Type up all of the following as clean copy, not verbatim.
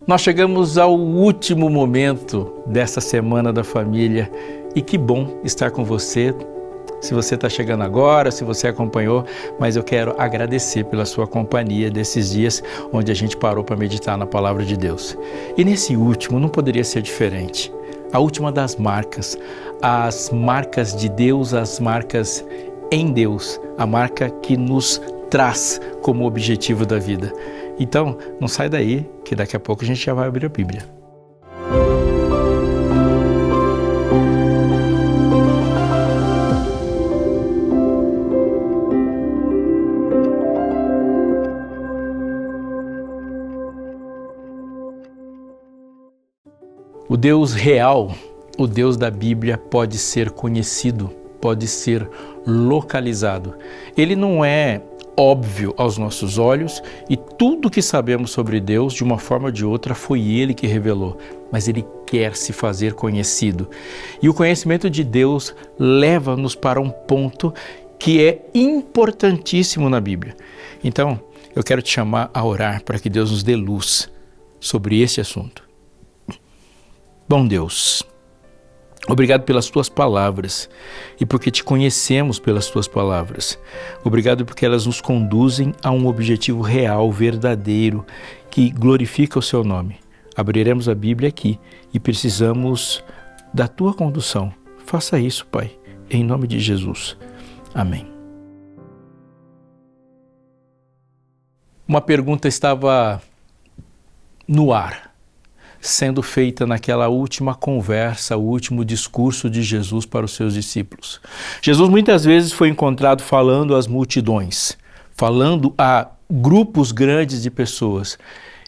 Nós chegamos ao último momento dessa Semana da Família e que bom estar com você. Se você está chegando agora, se você acompanhou, mas eu quero agradecer pela sua companhia desses dias onde a gente parou para meditar na Palavra de Deus. E nesse último não poderia ser diferente. A última das marcas, as marcas de Deus, as marcas em Deus, a marca que nos traz como objetivo da vida. Então, não sai daí, que daqui a pouco a gente já vai abrir a Bíblia. O Deus real, o Deus da Bíblia, pode ser conhecido, pode ser localizado. Ele não é óbvio aos nossos olhos e tudo que sabemos sobre Deus, de uma forma ou de outra, foi Ele que revelou, mas Ele quer se fazer conhecido. E o conhecimento de Deus leva-nos para um ponto que é importantíssimo na Bíblia. Então, eu quero te chamar a orar para que Deus nos dê luz sobre esse assunto. Bom Deus, obrigado pelas Tuas palavras e porque te conhecemos pelas Tuas palavras. Obrigado porque elas nos conduzem a um objetivo real, verdadeiro, que glorifica o Seu nome. Abriremos a Bíblia aqui e precisamos da Tua condução. Faça isso, Pai, em nome de Jesus. Amém. Uma pergunta estava no ar, sendo feita naquela última conversa, o último discurso de Jesus para os seus discípulos. Jesus muitas vezes foi encontrado falando às multidões, falando a grupos grandes de pessoas,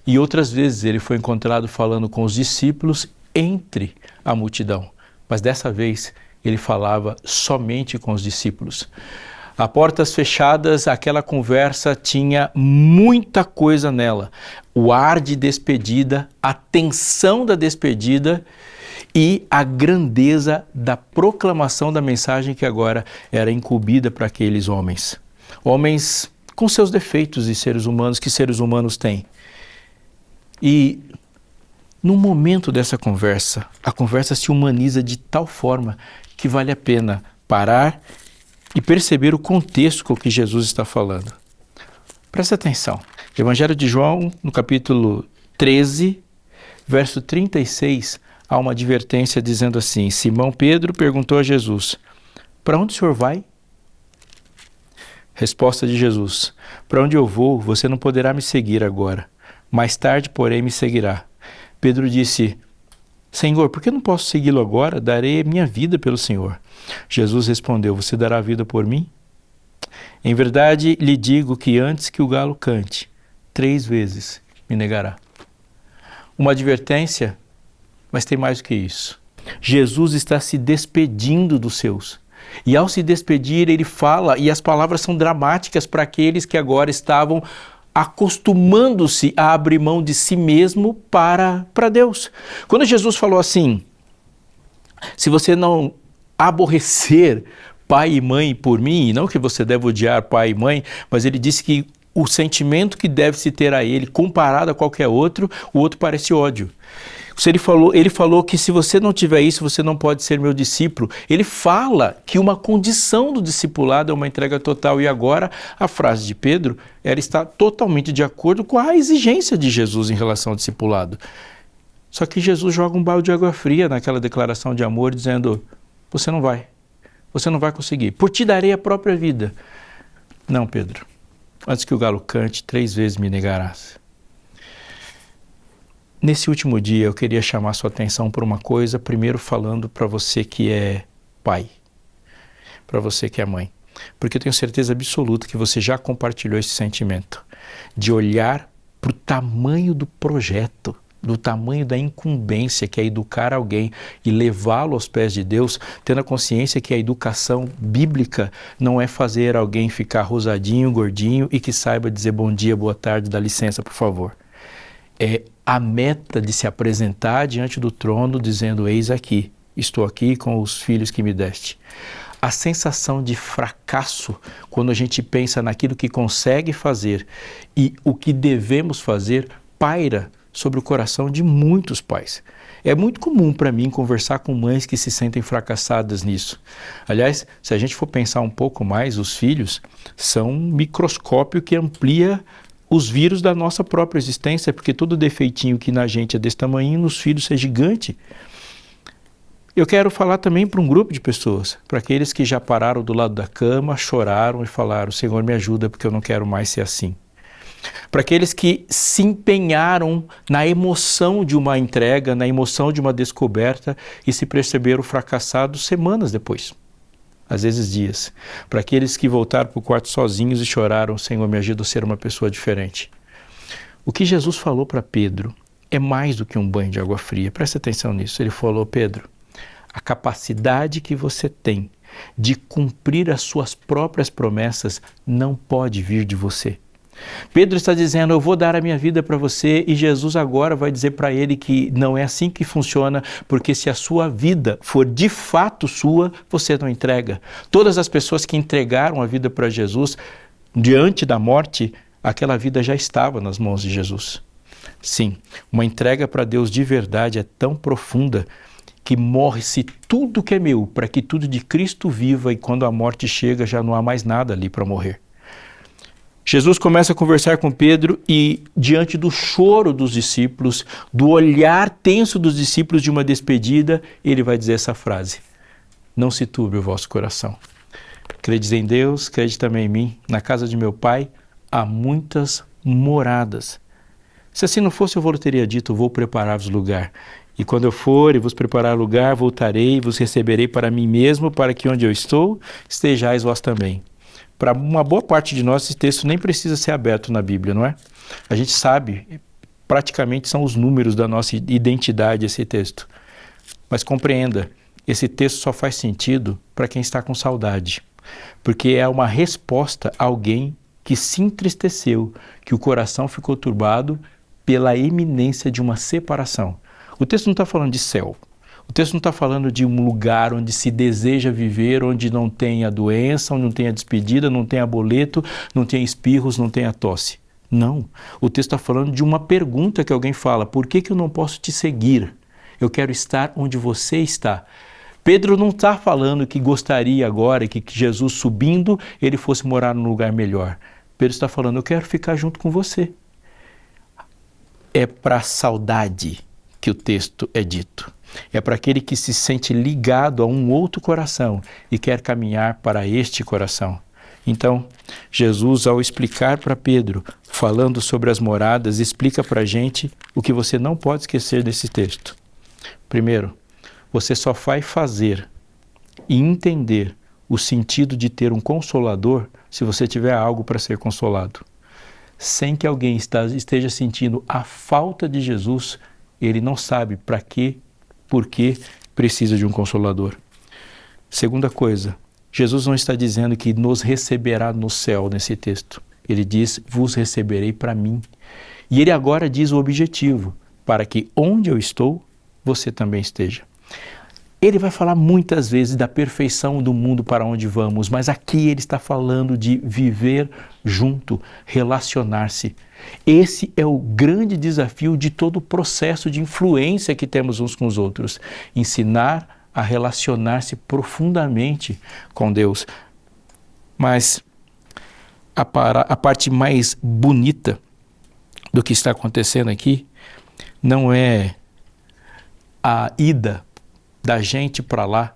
e outras vezes ele foi encontrado falando com os discípulos entre a multidão, mas dessa vez ele falava somente com os discípulos. A portas fechadas, aquela conversa tinha muita coisa nela. O ar de despedida, a tensão da despedida e a grandeza da proclamação da mensagem que agora era incumbida para aqueles homens. Homens com seus defeitos e seres humanos que seres humanos têm. E no momento dessa conversa, a conversa se humaniza de tal forma que vale a pena parar e perceber o contexto com que Jesus está falando. Presta atenção. Evangelho de João, no capítulo 13, verso 36, há uma advertência dizendo assim: Simão Pedro perguntou a Jesus: para onde o Senhor vai? Resposta de Jesus: para onde eu vou, você não poderá me seguir agora. Mais tarde, porém, me seguirá. Pedro disse: Senhor, por que não posso segui-lo agora? Darei minha vida pelo Senhor. Jesus respondeu: você dará a vida por mim? Em verdade lhe digo que antes que o galo cante, 3 vezes me negará. Uma advertência, mas tem mais do que isso. Jesus está se despedindo dos seus. E ao se despedir, ele fala, e as palavras são dramáticas para aqueles que agora estavam acostumando-se a abrir mão de si mesmo para Deus. Quando Jesus falou assim: se você não aborrecer pai e mãe por mim, e não que você deve odiar pai e mãe, mas ele disse que o sentimento que deve se ter a ele, comparado a qualquer outro, o outro parece ódio. Ele falou que se você não tiver isso, você não pode ser meu discípulo. Ele fala que uma condição do discipulado é uma entrega total. E agora a frase de Pedro, ela está totalmente de acordo com a exigência de Jesus em relação ao discipulado. Só que Jesus joga um balde de água fria naquela declaração de amor, dizendo: você não vai conseguir. Por ti darei a própria vida. Não, Pedro. Antes que o galo cante, 3 vezes me negarás. Nesse último dia, eu queria chamar sua atenção por uma coisa, primeiro falando para você que é pai, para você que é mãe, porque eu tenho certeza absoluta que você já compartilhou esse sentimento de olhar para o tamanho do projeto, do tamanho da incumbência que é educar alguém e levá-lo aos pés de Deus, tendo a consciência que a educação bíblica não é fazer alguém ficar rosadinho, gordinho e que saiba dizer bom dia, boa tarde, dá licença, por favor. É a meta de se apresentar diante do trono dizendo: eis aqui, estou aqui com os filhos que me deste. A sensação de fracasso quando a gente pensa naquilo que consegue fazer e o que devemos fazer paira sobre o coração de muitos pais. É muito comum para mim conversar com mães que se sentem fracassadas nisso. Aliás, se a gente for pensar um pouco mais, os filhos são um microscópio que amplia os vírus da nossa própria existência, porque todo defeitinho que na gente é desse tamanho, nos filhos é gigante. Eu quero falar também para um grupo de pessoas, para aqueles que já pararam do lado da cama, choraram e falaram: Senhor, me ajuda porque eu não quero mais ser assim. Para aqueles que se empenharam na emoção de uma entrega, na emoção de uma descoberta e se perceberam fracassados semanas depois, às vezes dias. Para aqueles que voltaram para o quarto sozinhos e choraram: Senhor, me ajuda a ser uma pessoa diferente. O que Jesus falou para Pedro é mais do que um banho de água fria. Presta atenção nisso. Ele falou: Pedro, a capacidade que você tem de cumprir as suas próprias promessas não pode vir de você. Pedro está dizendo: eu vou dar a minha vida para você, e Jesus agora vai dizer para ele que não é assim que funciona, porque se a sua vida for de fato sua, você não entrega. Todas as pessoas que entregaram a vida para Jesus, diante da morte, aquela vida já estava nas mãos de Jesus. Sim, uma entrega para Deus de verdade é tão profunda que morre-se tudo que é meu, para que tudo de Cristo viva, e quando a morte chega já não há mais nada ali para morrer. Jesus começa a conversar com Pedro e, diante do choro dos discípulos, do olhar tenso dos discípulos de uma despedida, ele vai dizer essa frase: não se turbe o vosso coração. Credes em Deus, crede também em mim. Na casa de meu Pai há muitas moradas. Se assim não fosse, eu vos teria dito: vou preparar-vos lugar. E quando eu for e vos preparar lugar, voltarei e vos receberei para mim mesmo, para que onde eu estou, estejais vós também. Para uma boa parte de nós, esse texto nem precisa ser aberto na Bíblia, não é? A gente sabe, praticamente são os números da nossa identidade esse texto. Mas compreenda, esse texto só faz sentido para quem está com saudade, porque é uma resposta a alguém que se entristeceu, que o coração ficou turbado pela iminência de uma separação. O texto não está falando de céu. O texto não está falando de um lugar onde se deseja viver, onde não tenha doença, onde não tenha despedida, não tenha boleto, não tenha espirros, não tenha tosse. Não. O texto está falando de uma pergunta que alguém fala: por que eu não posso te seguir? Eu quero estar onde você está. Pedro não está falando que gostaria agora que Jesus subindo, ele fosse morar num lugar melhor. Pedro está falando: eu quero ficar junto com você. É para a saudade que o texto é dito. É para aquele que se sente ligado a um outro coração e quer caminhar para este coração. Então, Jesus, ao explicar para Pedro, falando sobre as moradas, explica para a gente o que você não pode esquecer desse texto. Primeiro, você só vai fazer e entender o sentido de ter um consolador se você tiver algo para ser consolado. Sem que alguém esteja sentindo a falta de Jesus, ele não sabe para quê, por que precisa de um consolador. Segunda coisa, Jesus não está dizendo que nos receberá no céu nesse texto. Ele diz: vos receberei para mim. E ele agora diz o objetivo: para que onde eu estou, você também esteja. Ele vai falar muitas vezes da perfeição do mundo para onde vamos, mas aqui ele está falando de viver junto, relacionar-se. Esse é o grande desafio de todo o processo de influência que temos uns com os outros. Ensinar a relacionar-se profundamente com Deus. Mas a parte mais bonita do que está acontecendo aqui não é a ida da gente para lá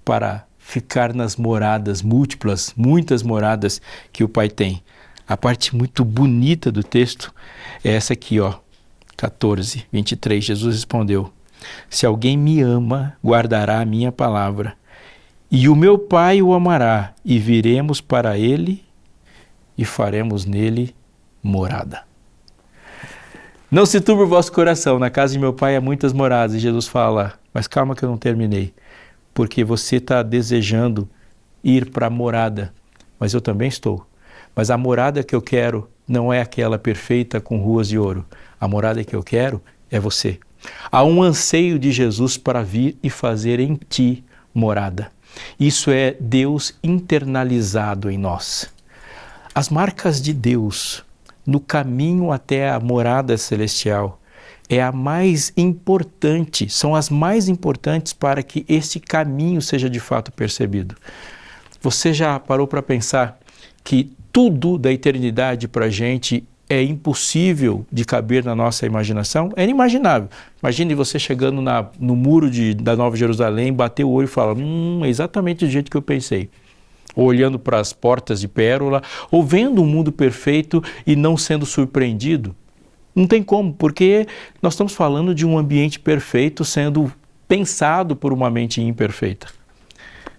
para ficar nas moradas múltiplas, muitas moradas que o Pai tem. A parte muito bonita do texto é essa aqui, 14, 23. Jesus respondeu: se alguém me ama, guardará a minha palavra, e o meu Pai o amará, e viremos para ele e faremos nele morada. Não se turbe o vosso coração, na casa de meu Pai há muitas moradas. E Jesus fala: mas calma que eu não terminei, porque você está desejando ir para a morada, mas eu também estou. Mas a morada que eu quero não é aquela perfeita com ruas de ouro. A morada que eu quero é você. Há um anseio de Jesus para vir e fazer em ti morada. Isso é Deus internalizado em nós. As marcas de Deus no caminho até a morada celestial é a mais importante, são as mais importantes para que esse caminho seja de fato percebido. Você já parou para pensar que tudo da eternidade para a gente é impossível de caber na nossa imaginação? É inimaginável. Imagine você chegando no muro da Nova Jerusalém, bater o olho e falar, é exatamente do jeito que eu pensei. Ou olhando para as portas de pérola, ou vendo um mundo perfeito e não sendo surpreendido. Não tem como, porque nós estamos falando de um ambiente perfeito sendo pensado por uma mente imperfeita.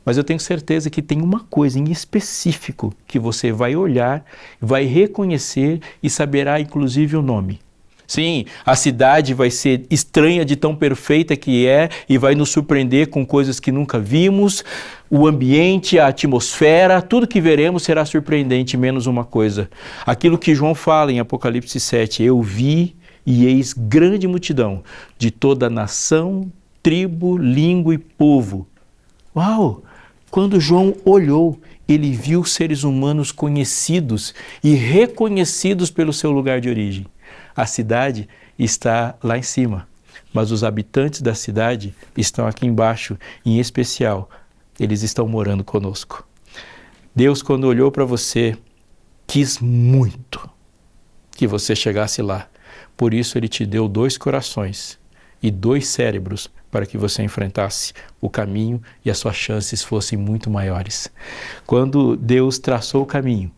Mas eu tenho certeza que tem uma coisa em específico que você vai olhar, vai reconhecer e saberá inclusive o nome. Sim, a cidade vai ser estranha de tão perfeita que é e vai nos surpreender com coisas que nunca vimos. O ambiente, a atmosfera, tudo que veremos será surpreendente, menos uma coisa. Aquilo que João fala em Apocalipse 7, eu vi e eis grande multidão de toda nação, tribo, língua e povo. Uau! Quando João olhou, ele viu seres humanos conhecidos e reconhecidos pelo seu lugar de origem. A cidade está lá em cima, mas os habitantes da cidade estão aqui embaixo, em especial, eles estão morando conosco. Deus, quando olhou para você, quis muito que você chegasse lá. Por isso ele te deu 2 corações e 2 cérebros para que você enfrentasse o caminho e as suas chances fossem muito maiores. Quando Deus traçou o caminho,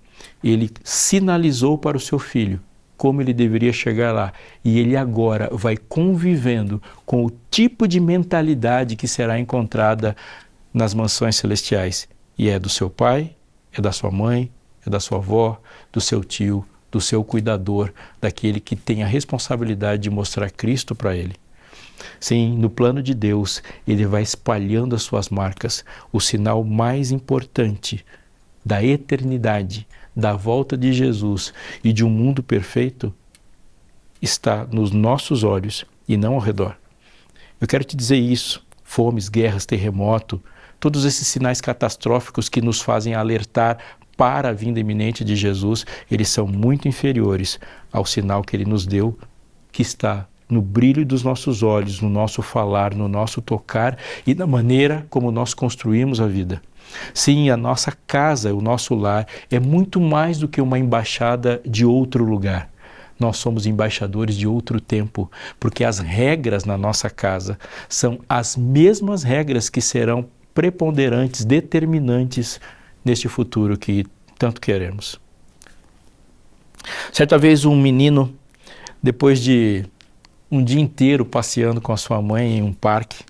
ele sinalizou para o seu filho como ele deveria chegar lá. E ele agora vai convivendo com o tipo de mentalidade que será encontrada nas mansões celestiais. E é do seu pai, é da sua mãe, é da sua avó, do seu tio, do seu cuidador, daquele que tem a responsabilidade de mostrar Cristo para ele. Sim, no plano de Deus, ele vai espalhando as suas marcas. O sinal mais importante da eternidade, da volta de Jesus e de um mundo perfeito está nos nossos olhos e não ao redor. Eu quero te dizer isso, fomes, guerras, terremoto, todos esses sinais catastróficos que nos fazem alertar para a vinda iminente de Jesus, eles são muito inferiores ao sinal que ele nos deu, que está no brilho dos nossos olhos, no nosso falar, no nosso tocar e na maneira como nós construímos a vida. Sim, a nossa casa, o nosso lar, é muito mais do que uma embaixada de outro lugar. Nós somos embaixadores de outro tempo, porque as regras na nossa casa são as mesmas regras que serão preponderantes, determinantes neste futuro que tanto queremos. Certa vez um menino, depois de um dia inteiro passeando com a sua mãe em um parque,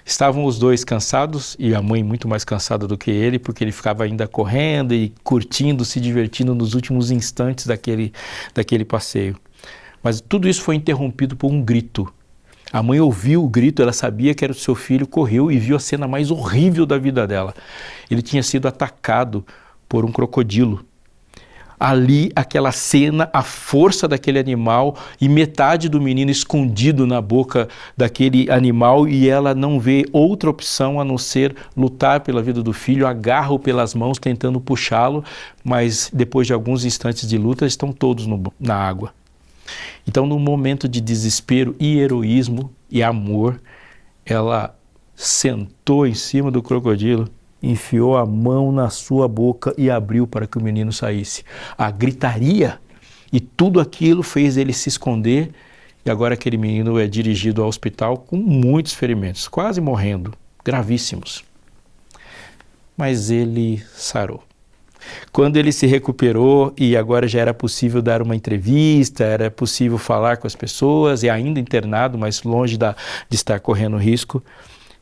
estavam os dois cansados e a mãe muito mais cansada do que ele, porque ele ficava ainda correndo e curtindo, se divertindo nos últimos instantes daquele passeio. Mas tudo isso foi interrompido por um grito. A mãe ouviu o grito, ela sabia que era o seu filho, correu e viu a cena mais horrível da vida dela. Ele tinha sido atacado por um crocodilo. Ali, aquela cena, a força daquele animal e metade do menino escondido na boca daquele animal e ela não vê outra opção a não ser lutar pela vida do filho, agarra-o pelas mãos tentando puxá-lo, mas depois de alguns instantes de luta estão todos na água. Então, num momento de desespero e heroísmo e amor, ela sentou em cima do crocodilo, enfiou a mão na sua boca e abriu para que o menino saísse. A gritaria e tudo aquilo fez ele se esconder e agora aquele menino é dirigido ao hospital com muitos ferimentos, quase morrendo, gravíssimos. Mas ele sarou. Quando ele se recuperou e agora já era possível dar uma entrevista, era possível falar com as pessoas, e ainda internado, mas longe de estar correndo risco,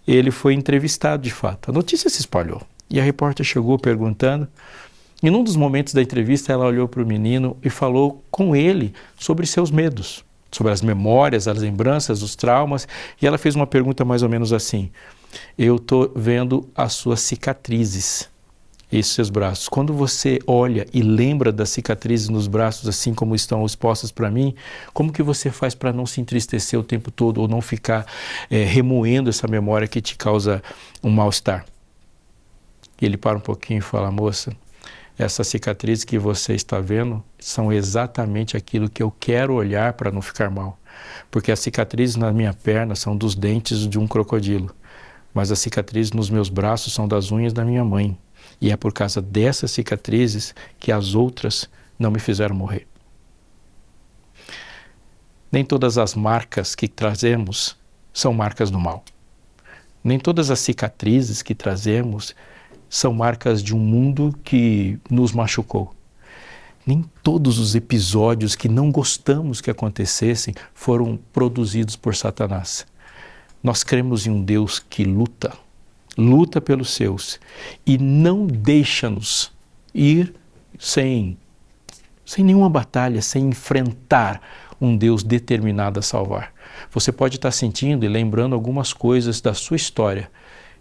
ele foi entrevistado de fato. A notícia se espalhou e a repórter chegou perguntando. E num dos momentos da entrevista ela olhou para o menino e falou com ele sobre seus medos, sobre as memórias, as lembranças, os traumas. E ela fez uma pergunta mais ou menos assim: eu estou vendo as suas cicatrizes, esses seus braços. Quando você olha e lembra das cicatrizes nos braços, assim como estão expostas para mim, como que você faz para não se entristecer o tempo todo ou não ficar remoendo essa memória que te causa um mal-estar? Ele para um pouquinho e fala: moça, essas cicatrizes que você está vendo são exatamente aquilo que eu quero olhar para não ficar mal. porque as cicatrizes na minha perna são dos dentes de um crocodilo, mas as cicatrizes nos meus braços são das unhas da minha mãe. E é por causa dessas cicatrizes que as outras não me fizeram morrer. Nem todas as marcas que trazemos são marcas do mal. Nem todas as cicatrizes que trazemos são marcas de um mundo que nos machucou. Nem todos os episódios que não gostamos que acontecessem foram produzidos por Satanás. Nós cremos em um Deus que luta pelos seus e não deixa-nos ir sem nenhuma batalha, sem enfrentar um Deus determinado a salvar. Você pode estar sentindo e lembrando algumas coisas da sua história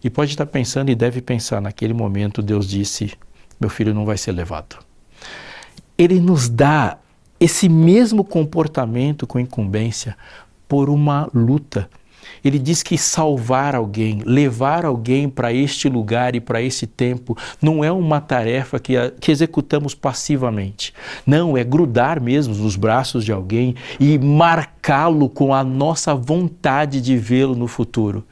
e pode estar pensando e deve pensar, naquele momento Deus disse, meu filho não vai ser levado. Ele nos dá esse mesmo comportamento com incumbência por uma luta. Ele diz que salvar alguém, levar alguém para este lugar e para esse tempo, não é uma tarefa que executamos passivamente. Não, é grudar mesmo nos braços de alguém e marcá-lo com a nossa vontade de vê-lo no futuro.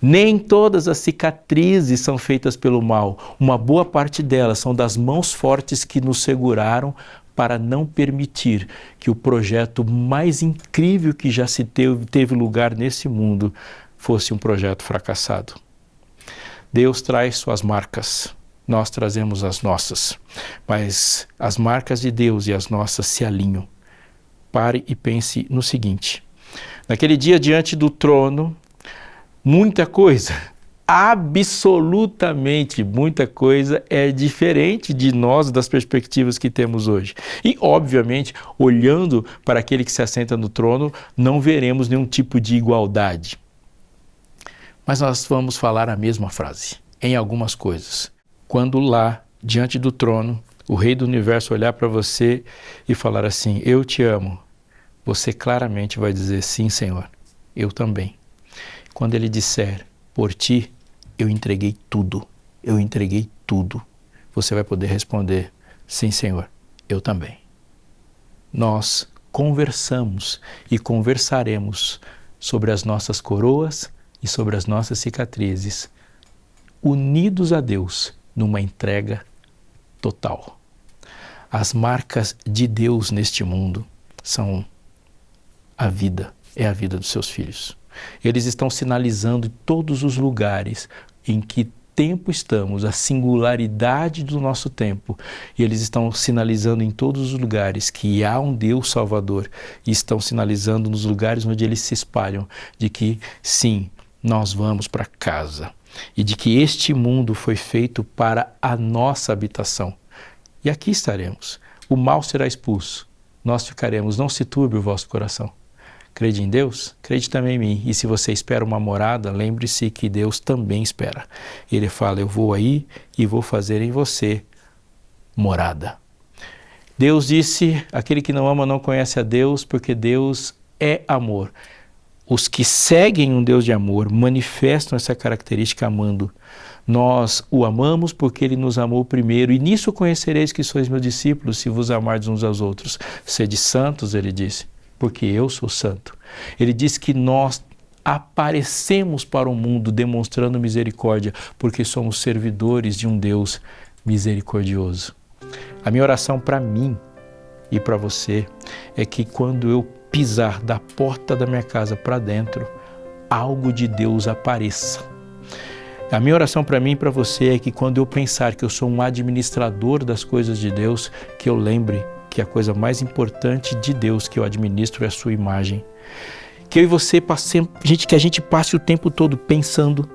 Nem todas as cicatrizes são feitas pelo mal. Uma boa parte delas são das mãos fortes que nos seguraram para não permitir que o projeto mais incrível que já se teve lugar nesse mundo fosse um projeto fracassado. Deus traz suas marcas, nós trazemos as nossas, mas as marcas de Deus e as nossas se alinham. Pare e pense no seguinte, naquele dia diante do trono, muita coisa, absolutamente muita coisa é diferente de nós, das perspectivas que temos hoje. E, obviamente, olhando para aquele que se assenta no trono, não veremos nenhum tipo de igualdade. Mas nós vamos falar a mesma frase, em algumas coisas. Quando lá, diante do trono, o Rei do Universo olhar para você e falar assim, eu te amo, você claramente vai dizer, sim, Senhor, eu também. Quando ele disser, por ti, eu entreguei tudo, você vai poder responder, sim, Senhor, eu também. Nós conversamos e conversaremos sobre as nossas coroas e sobre as nossas cicatrizes, unidos a Deus numa entrega total. As marcas de Deus neste mundo são a vida, é a vida dos seus filhos. Eles estão sinalizando em todos os lugares em que tempo estamos, a singularidade do nosso tempo. E eles estão sinalizando em todos os lugares que há um Deus Salvador. E estão sinalizando nos lugares onde eles se espalham de que, sim, nós vamos para casa. E de que este mundo foi feito para a nossa habitação. E aqui estaremos. O mal será expulso. Nós ficaremos. Não se turbe o vosso coração. Crede em Deus? Crede também em mim. E se você espera uma morada, lembre-se que Deus também espera. Ele fala, eu vou aí e vou fazer em você morada. Deus disse, aquele que não ama não conhece a Deus, porque Deus é amor. Os que seguem um Deus de amor manifestam essa característica amando. Nós o amamos porque Ele nos amou primeiro, e nisso conhecereis que sois meus discípulos, se vos amardes uns aos outros. Sede santos, Ele disse, porque eu sou santo. Ele diz que nós aparecemos para o mundo demonstrando misericórdia, porque somos servidores de um Deus misericordioso. A minha oração para mim e para você é que quando eu pisar da porta da minha casa para dentro, algo de Deus apareça. A minha oração para mim e para você é que quando eu pensar que eu sou um administrador das coisas de Deus, que eu lembre que a coisa mais importante de Deus que eu administro é a sua imagem. Que eu e você que a gente passe o tempo todo pensando,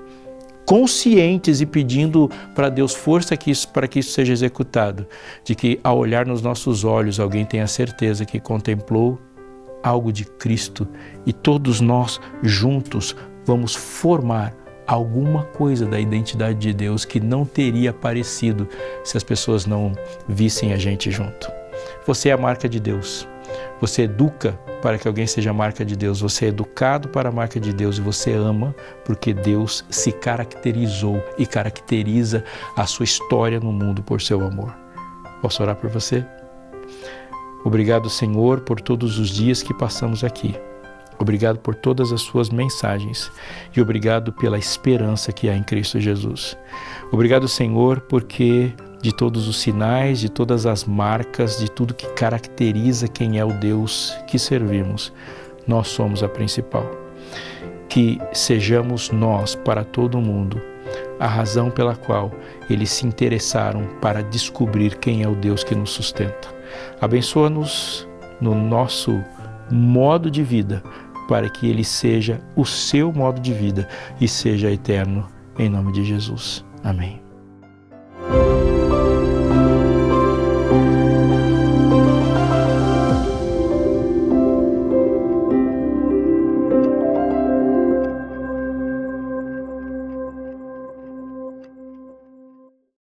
conscientes e pedindo para Deus força para que isso seja executado. De que ao olhar nos nossos olhos alguém tenha certeza que contemplou algo de Cristo e todos nós juntos vamos formar alguma coisa da identidade de Deus que não teria aparecido se as pessoas não vissem a gente junto. Você é a marca de Deus. Você educa para que alguém seja a marca de Deus. Você é educado para a marca de Deus e você ama porque Deus se caracterizou e caracteriza a sua história no mundo por seu amor. Posso orar por você? Obrigado, Senhor, por todos os dias que passamos aqui. Obrigado por todas as suas mensagens e obrigado pela esperança que há em Cristo Jesus. Obrigado, Senhor, porque de todos os sinais, de todas as marcas, de tudo que caracteriza quem é o Deus que servimos, nós somos a principal. Que sejamos nós para todo mundo a razão pela qual eles se interessaram para descobrir quem é o Deus que nos sustenta. Abençoa-nos no nosso modo de vida, para que ele seja o seu modo de vida e seja eterno, em nome de Jesus. Amém.